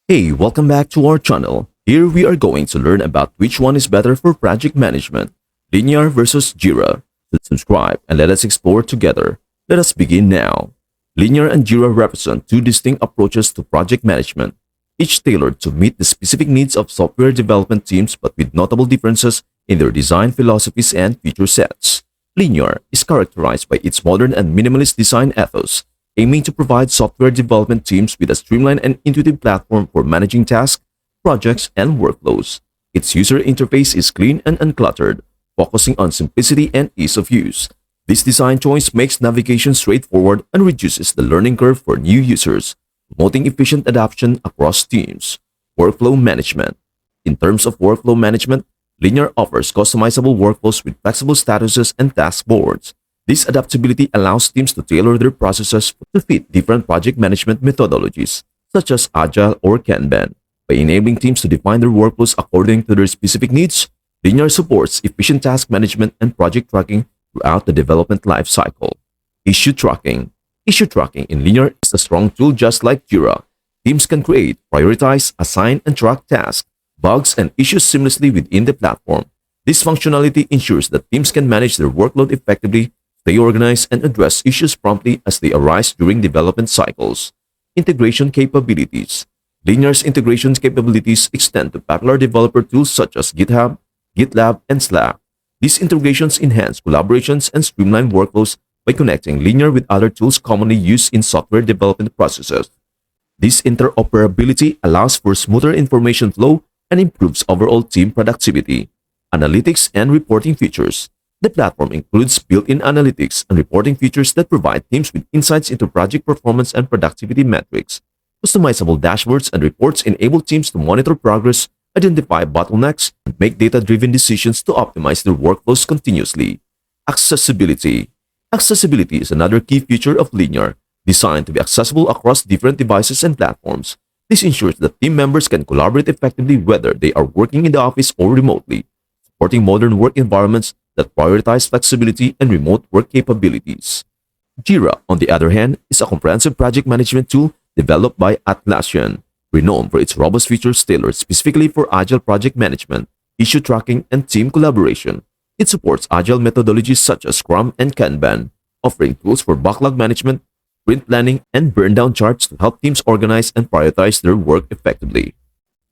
Hey, welcome back to our channel. Here we are going to learn about which one is better for project management, Linear versus Jira. Subscribe and let us explore together. Let us begin now. Linear and Jira represent two distinct approaches to project management, each tailored to meet the specific needs of software development teams but with notable differences in their design philosophies and feature sets. Linear is characterized by its modern and minimalist design ethos, aiming to provide software development teams with a streamlined and intuitive platform for managing tasks, projects, and workflows. Its user interface is clean and uncluttered, focusing on simplicity and ease of use. This design choice makes navigation straightforward and reduces the learning curve for new users, promoting efficient adoption across teams. Workflow management. In terms of workflow management, Linear offers customizable workflows with flexible statuses and task boards. This adaptability allows teams to tailor their processes to fit different project management methodologies, such as Agile or Kanban. By enabling teams to define their workflows according to their specific needs, Linear supports efficient task management and project tracking throughout the development lifecycle. Issue tracking. Issue tracking in Linear is a strong tool just like Jira. Teams can create, prioritize, assign, and track tasks, bugs, and issues seamlessly within the platform. This functionality ensures that teams can manage their workload effectively, stay organized, and address issues promptly as they arise during development cycles. Integration capabilities. Linear's integration capabilities extend to popular developer tools such as GitHub, GitLab, and Slack. These integrations enhance collaborations and streamline workflows by connecting Linear with other tools commonly used in software development processes. This interoperability allows for smoother information flow and improves overall team productivity. Analytics and reporting features. The platform includes built-in analytics and reporting features that provide teams with insights into project performance and productivity metrics. Customizable dashboards and reports enable teams to monitor progress, identify bottlenecks, and make data-driven decisions to optimize their workflows continuously. Accessibility. Accessibility is another key feature of Linear, designed to be accessible across different devices and platforms. This ensures that team members can collaborate effectively whether they are working in the office or remotely, supporting modern work environments that prioritize flexibility and remote work capabilities. Jira, on the other hand, is a comprehensive project management tool developed by Atlassian, renowned for its robust features tailored specifically for agile project management, issue tracking, and team collaboration. It supports agile methodologies such as Scrum and Kanban, offering tools for backlog management, sprint planning, and burn-down charts to help teams organize and prioritize their work effectively.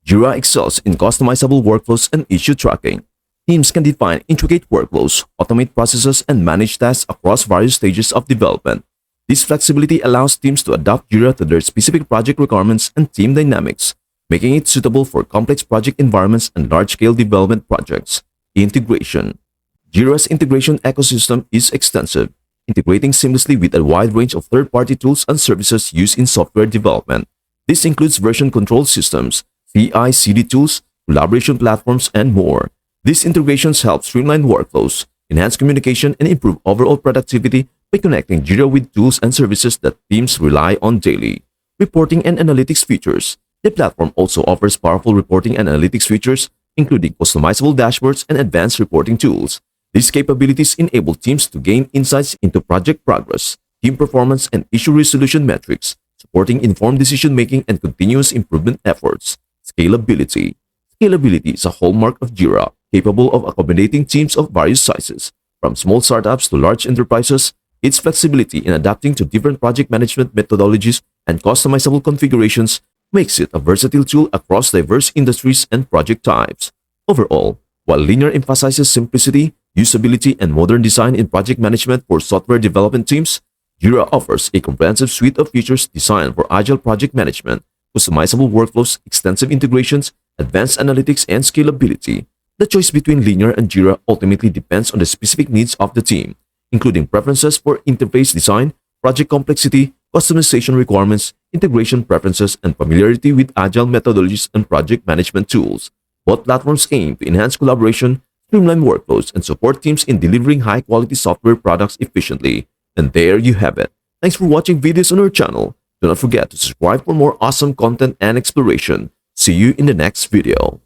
Jira excels in customizable workflows and issue tracking. Teams can define intricate workflows, automate processes, and manage tasks across various stages of development. This flexibility allows teams to adapt Jira to their specific project requirements and team dynamics, making it suitable for complex project environments and large-scale development projects. Integration. Jira's integration ecosystem is extensive, integrating seamlessly with a wide range of third-party tools and services used in software development. This includes version control systems, CI/CD tools, collaboration platforms, and more. These integrations help streamline workflows, enhance communication, and improve overall productivity by connecting Jira with tools and services that teams rely on daily. Reporting and analytics features. The platform also offers powerful reporting and analytics features, including customizable dashboards and advanced reporting tools. These capabilities enable teams to gain insights into project progress, team performance, and issue resolution metrics, supporting informed decision-making and continuous improvement efforts. Scalability. Scalability is a hallmark of Jira, capable of accommodating teams of various sizes, from small startups to large enterprises. Its flexibility in adapting to different project management methodologies and customizable configurations makes it a versatile tool across diverse industries and project types. Overall, while Linear emphasizes simplicity, usability, and modern design in project management for software development teams, Jira offers a comprehensive suite of features designed for agile project management, customizable workflows, extensive integrations, advanced analytics, and scalability. The choice between Linear and Jira ultimately depends on the specific needs of the team, including preferences for interface design, project complexity, customization requirements, integration preferences, and familiarity with agile methodologies and project management tools. Both platforms aim to enhance collaboration, streamline workflows, and support teams in delivering high-quality software products efficiently. And there you have it. Thanks for watching videos on our channel. Do not forget to subscribe for more awesome content and exploration. See you in the next video.